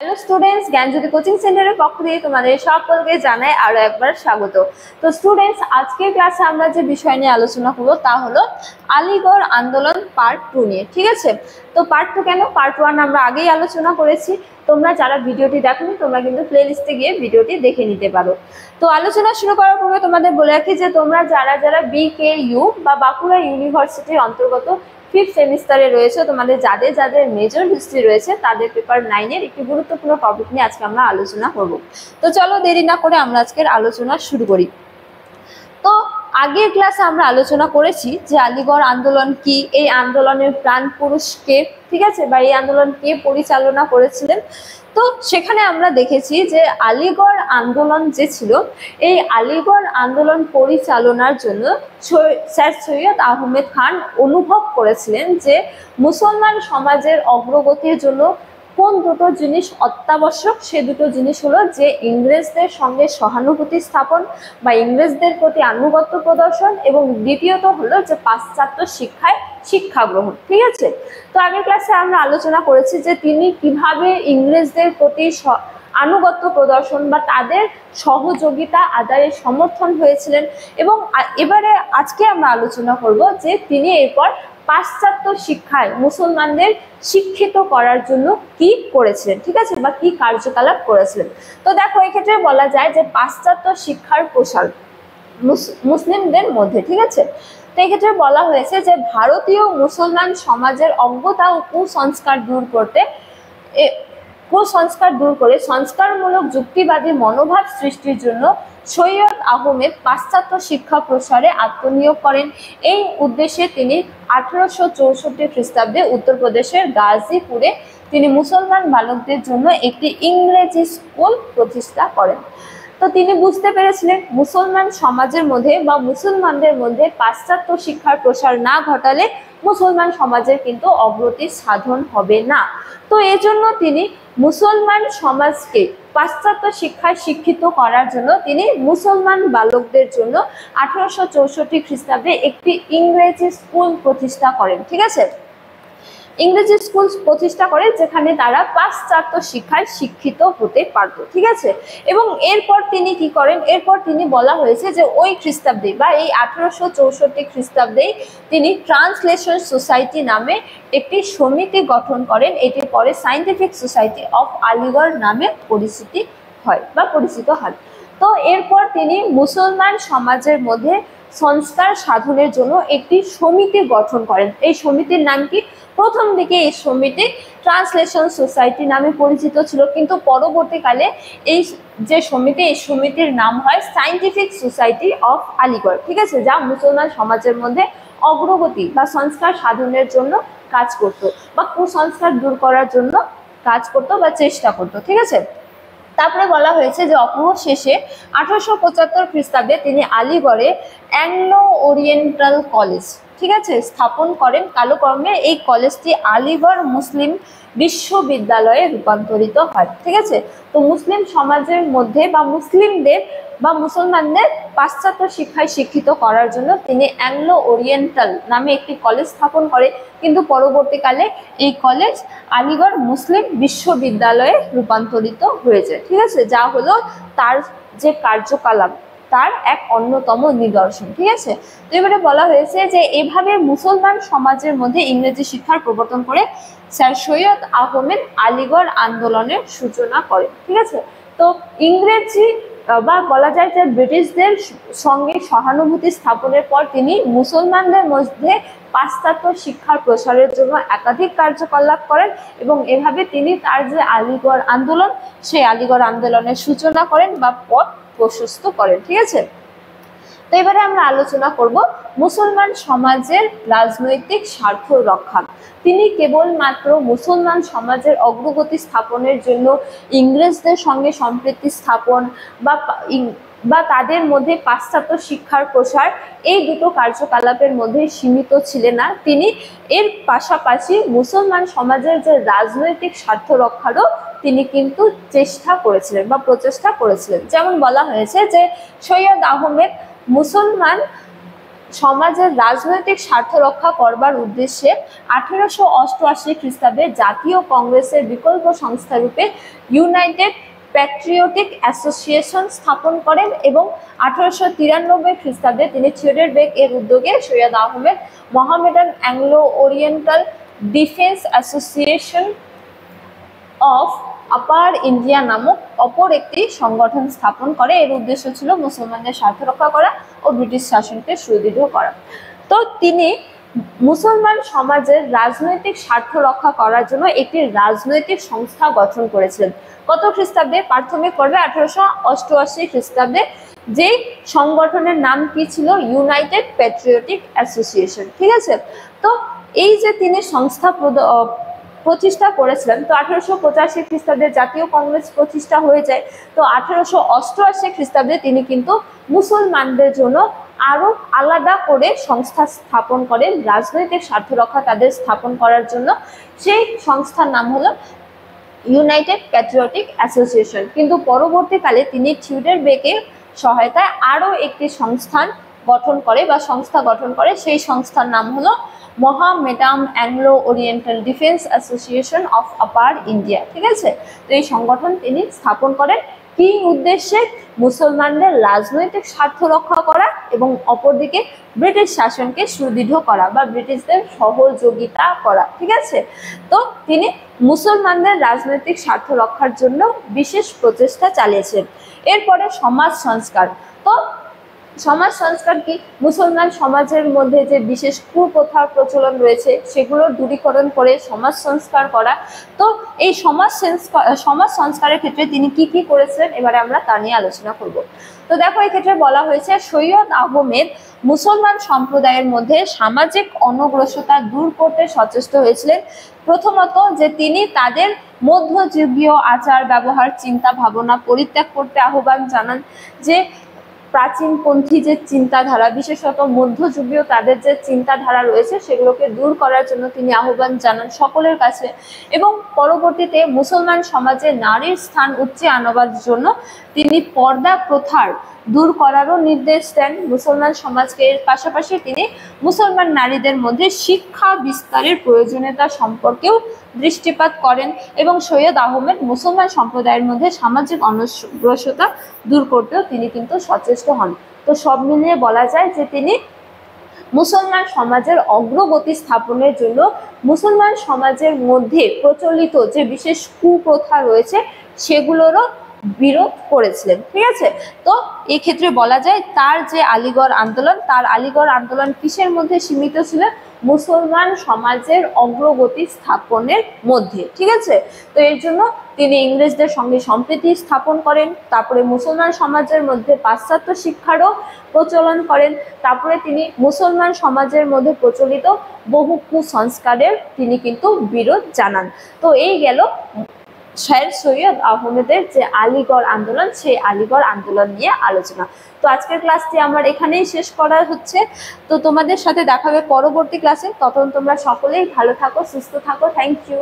Hello students, জ্ঞানজ্যোতি coaching সেন্টারের পক্ষ থেকে তোমাদের সকলকে জানাই আরো একবার স্বাগত। তো স্টুডেন্টস, আজকের ক্লাসে আমরা যে বিষয় নিয়ে আলোচনা করবো তা হলো আলিগড় আন্দোলন পার্ট 2 নিয়ে। ঠিক আছে, তো পার্ট 2 কেন, পার্ট 1 আমরা আগেই আলোচনা করেছি। তোমরা যারা ভিডিওটি দেখোনি তোমরা কিন্তু প্লে লিস্টে গিয়ে ভিডিওটি দেখে নিতে পারো। তো আলোচনা শুরু করার পূর্বে তোমাদের বলে রাখি যে তোমরা যারা BKU বা বাঁকুড়া ইউনিভার্সিটির অন্তর্গত 5th সেমিস্টারে রয়েছে, তোমাদের যাদের মেজর হিস্ট্রি রয়েছে তাদের পেপার 9 এর একটি গুরুত্বপূর্ণ টপিক নিয়ে আজকে আমরা আলোচনা করব। তো চলো দেরি না করে আমরা আজকের আলোচনা শুরু করি। তো আগের ক্লাসে আমরা আলোচনা করেছি যে আলিগড় আন্দোলন কি, এই আন্দোলনের প্রাণ পুরুষ কে, ঠিক আছে, বা এই আন্দোলন কে পরিচালনা করেছিলেন। তো সেখানে আমরা দেখেছি যে আলিগড় আন্দোলন যে ছিল, এই আলিগড় আন্দোলন পরিচালনার জন্য স্যার সৈয়দ আহমেদ খান অনুভব করেছিলেন যে মুসলমান সমাজের অগ্রগতির জন্য কোন দুটো জিনিস অত্যাবশ্যক। সে দুটো জিনিস হলো যে ইংরেজদের সঙ্গে সহানুভূতি স্থাপন বা ইংরেজদের প্রতি আনুগত্য প্রদর্শন, এবং দ্বিতীয়ত হলো যে পাশ্চাত্য শিক্ষায় শিক্ষা গ্রহণ। ঠিক আছে, তো আগের ক্লাসে আমরা আলোচনা করেছি যে তিনি কিভাবে ইংরেজদের প্রতি আনুগত্য প্রদর্শন বা তাদের সহযোগিতা আদায়ে সমর্থন হয়েছিলেন, এবং এবারে আজকে আমরা আলোচনা করব যে তিনি এরপর পাশ্চাত্য শিক্ষায় মুসলমানদের শিক্ষিত করার জন্য কি করেছিলেন, ঠিক আছে, বা কি কার্যকলাপ করেছিলেন। তো দেখো, এক্ষেত্রে বলা যায় যে পাশ্চাত্য শিক্ষার প্রসার মুসলিমদের মধ্যে, ঠিক আছে। তো এক্ষেত্রে বলা হয়েছে যে ভারতীয় মুসলমান সমাজের অজ্ঞতা ও কুসংস্কার দূর করে সংস্কারমূলক যুক্তিবাদী মনোভাব সৃষ্টির জন্য সৈয়দ আহমেদ পাশ্চাত্য শিক্ষা প্রসারে আত্মনিয়োগ করেন। এই উদ্দেশ্যে তিনি 1864 খ্রিস্টাব্দে উত্তরপ্রদেশের গাজীপুরে তিনি মুসলমান বালকদের জন্য একটি ইংরেজি স্কুল প্রতিষ্ঠা করেন। তো তিনি বুঝতে পেরেছিলেন মুসলমান সমাজের মধ্যে বা মুসলমানদের মধ্যে পাশ্চাত্য শিক্ষার প্রসার না ঘটালে মুসলমান সমাজের কিন্তু অগ্রগতি সাধন হবে না। তো এজন্য তিনি মুসলমান সমাজকে পাশ্চাত্য শিক্ষায় শিক্ষিত করার জন্য তিনি মুসলমান বালকদের জন্য 1864 খ্রিস্টাব্দে একটি ইংরেজি স্কুল প্রতিষ্ঠা করেন। ঠিক আছে, ইংরেজি স্কুল প্রতিষ্ঠা করে যেখানে তারা পাশ্চাত্য শিক্ষায় শিক্ষিত হতে পারত। ঠিক আছে, এবং এরপর তিনি কি করেন, এরপর তিনি বলা হয়েছে যে ওই খ্রিস্টাব্দে বা এই 1864 খ্রিস্টাব্দে তিনি ট্রান্সলেশন সোসাইটি নামে একটি সমিতি গঠন করেন। এটি পরে সায়েন্টিফিক সোসাইটি অফ আলিগড় নামে পরিচিত হয়। তো এরপর তিনি মুসলমান সমাজের মধ্যে সংস্কার সাধনের জন্য একটি সমিতি গঠন করেন। এই সমিতির নাম কি? প্রথম দিকে এই সমিতি ট্রান্সলেশন সোসাইটি নামে পরিচিত ছিল, কিন্তু পরবর্তীকালে এই যে সমিতি, এই সমিতির নাম হয় সায়েন্টিফিক সোসাইটি অফ আলিগড়। ঠিক আছে, যা মুসলমান সমাজের মধ্যে অগ্রগতি বা সংস্কার সাধনের জন্য কাজ করত বা কুসংস্কার দূর করার জন্য কাজ করত বা চেষ্টা করত। ঠিক আছে, তারপরে বলা হয়েছে যে অবশেষে 1875 খ্রিস্টাব্দে তিনি আলিগড়ে অ্যাংলো ওরিয়েন্টাল কলেজ, ঠিক আছে, স্থাপন করেন। কালক্রমে এই কলেজটি আলিগড় মুসলিম বিশ্ববিদ্যালয়ে রূপান্তরিত হয়। ঠিক আছে, তো মুসলিম সমাজের মধ্যে বা মুসলিমদের বা মুসলমানদের পাশ্চাত্য শিক্ষায় শিক্ষিত করার জন্য তিনি অ্যাংলো ওরিয়েন্টাল নামে একটি কলেজ স্থাপন করে, কিন্তু পরবর্তীকালে এই কলেজ আলিগড় মুসলিম বিশ্ববিদ্যালয়ে রূপান্তরিত হয়েছে। ঠিক আছে, যা হলো তার যে কার্যকলাপ তার এক অন্যতম নিদর্শন। ঠিক আছে, তো এবারে বলা হয়েছে যে এভাবে মুসলমান সমাজের মধ্যে ইংরেজি শিক্ষার প্রবর্তন করে স্যার সৈয়দ আহমেদ আলিগড় আন্দোলনের সূচনা করেন। ঠিক আছে, তো ইংরেজি বা বলা যায় যে ব্রিটিশদের সঙ্গে সহানুভূতি স্থাপনের পর তিনি মুসলমানদের মধ্যে পাশ্চাত্য শিক্ষার প্রসারের জন্য একাধিক কার্যকলাপ করেন, এবং এভাবে তিনি তার যে আলিগড় আন্দোলন, সেই আলিগড় আন্দোলনের সূচনা করেন বা পথ প্রশস্ত করেন। ঠিক আছে, তো এবারে আমরা আলোচনা করব মুসলমান সমাজের রাজনৈতিক স্বার্থ রক্ষা। তিনি কেবলমাত্র মুসলমান সমাজের অগ্রগতি স্থাপনের জন্য ইংরেজদের সঙ্গে সম্প্রীতি স্থাপন বা তাদের মধ্যে পাশ্চাত্য শিক্ষার প্রসার, এই দুটো কার্যকলাপের মধ্যে সীমিত ছিলেন না। তিনি এর পাশাপাশি মুসলমান সমাজের যে রাজনৈতিক স্বার্থ রক্ষারও তিনি কিন্তু চেষ্টা করেছিলেন বা প্রচেষ্টা করেছিলেন। যেমন বলা হয়েছে যে সৈয়দ আহমেদ মুসলমান সমাজের রাজনৈতিক স্বার্থ রক্ষা করবার উদ্দেশ্যে 1888 খ্রিস্টাব্দে জাতীয় কংগ্রেসের বিকল্প সংস্থা রূপে ইউনাইটেড প্যাট্রিয়টিক অ্যাসোসিয়েশন স্থাপন করেন এবং 1893 খ্রিস্টাব্দে তিনি থিওডর বেক এর উদ্যোগে Syed Ahmed Mohammedan Anglo oriental defence association of upper India নামক অপর একটি সংগঠন স্থাপন করে। এর উদ্দেশ্য ছিল মুসলমানদের স্বার্থ রক্ষা করা ও ব্রিটিশ শাসনকে সুদৃঢ় করা। তো তিনি মুসলমান সমাজের রাজনৈতিক স্বার্থ রক্ষা করার জন্য একটি রাজনৈতিক সংস্থা গঠন করেছিলেন। কত খ্রিস্টাব্দে? প্রাথমিক পর্বে 1888 খ্রিস্টাব্দে। যে সংগঠনের নাম কি ছিল? United patriotic association. ঠিক আছে, তো এই যে তিনি সংস্থা প্রতিষ্ঠা করেছিলেন, তো 1885 খ্রিস্টাব্দে জাতীয় কংগ্রেস প্রতিষ্ঠা হয়ে যায়। তো 1888 খ্রিস্টাব্দে তিনি কিন্তু মুসলমানদের জন্য আরো আলাদা করে সংস্থা স্থাপন করেন, রাজনৈতিক স্বার্থ রক্ষা তাদের স্থাপন করার জন্য। সেই সংস্থার নাম হলো ইউনাইটেড প্যাট্রিয়টিক অ্যাসোসিয়েশন। কিন্তু পরবর্তীকালে তিনি থিওডর বেকের সহায়তায় আরো একটি সংস্থা গঠন করে, সেই সংস্থার নাম হলো Mohammedan Anglo oriental defence association of upper India. ঠিক আছে, তো এই সংগঠন তিনি স্থাপন করেন কি উদ্দেশ্যে? মুসলমানদের রাজনৈতিক স্বার্থ রক্ষা করা এবং অপরদিকে ব্রিটিশ শাসনকে সুদৃঢ় করা বা ব্রিটিশদের সহযোগিতা করা। ঠিক আছে, তো তিনি মুসলমানদের রাজনৈতিক স্বার্থ রক্ষার জন্য বিশেষ প্রচেষ্টা চালিয়েছেন। এরপরে সমাজ সংস্কার। তো সমাজ সংস্কার কি? মুসলমান সমাজের মধ্যে যে বিশেষ কুপ্রথার প্রচলন রয়েছে সেগুলোর দূরীকরণ করে সমাজ সংস্কার করা। তো এই সমাজ সংস্কারের ক্ষেত্রে তিনি কি কি করেছিলেন এবারে আমরা তা নিয়ে আলোচনা করব। তো দেখো, এই ক্ষেত্রে বলা হয়েছে সৈয়দ আহমেদ মুসলমান সম্প্রদায়ের মধ্যে সামাজিক অনগ্রসরতা দূর করতে সচেষ্ট হয়েছিলেন। প্রথমত যে তিনি তাদের মধ্যযুগীয় আচার ব্যবহার চিন্তা ভাবনা পরিত্যাগ করতে আহ্বান জানান। যে প্রাচীনপন্থী যে চিন্তাধারা, বিশেষত মধ্যযুগীয় তাদের যে চিন্তাধারা রয়েছে সেগুলোকে দূর করার জন্য তিনি আহ্বান জানান সকলের কাছে। এবং পরবর্তীতে মুসলমান সমাজে নারীর স্থান উচ্চে আনবার জন্য তিনি পর্দা প্রথার দূর করারও নির্দেশ দেন মুসলমান সমাজকে। এর পাশাপাশি তিনি মুসলমান নারীদের মধ্যে শিক্ষা বিস্তারের প্রয়োজনীয়তা সম্পর্কেও দৃষ্টিপাত করেন এবং সৈয়দ আহমেদ মুসলমান সম্প্রদায়ের মধ্যে সামাজিক অনগ্রসরতা দূর করতেও তিনি কিন্তু সচেষ্ট হন। তো সব মিলিয়ে বলা যায় যে তিনি মুসলমান সমাজের অগ্রগতি স্থাপনের জন্য মুসলমান সমাজের মধ্যে প্রচলিত যে বিশেষ কুপ্রথা রয়েছে সেগুলোরও বিরোধ করেছিলেন। ঠিক আছে, তো এই ক্ষেত্রে বলা যায় তার যে আলিগড় আন্দোলন কিসের মধ্যে সীমিত ছিল? মুসলমান সমাজের অগ্রগতি স্থাপনের মধ্যে। ঠিক আছে, তো এর জন্য তিনি ইংরেজদের সঙ্গে সম্প্রীতি স্থাপন করেন, তারপরে মুসলমান সমাজের মধ্যে পাশ্চাত্য শিক্ষারও প্রচলন করেন, তারপরে তিনি মুসলমান সমাজের মধ্যে প্রচলিত বহু কুসংস্কারের তিনি কিন্তু বিরোধ জানান। তো এই গেল শায়ের সৈয়দ আহমেদের যে আলিগড় আন্দোলন, সেই আলিগড় আন্দোলন নিয়ে আলোচনা। তো আজকের ক্লাসটি আমার এখানেই শেষ করা হচ্ছে। তো তোমাদের সাথে দেখা হবে পরবর্তী ক্লাসে। ততক্ষণ তোমরা সকলেই ভালো থাকো, সুস্থ থাকো। Thank you.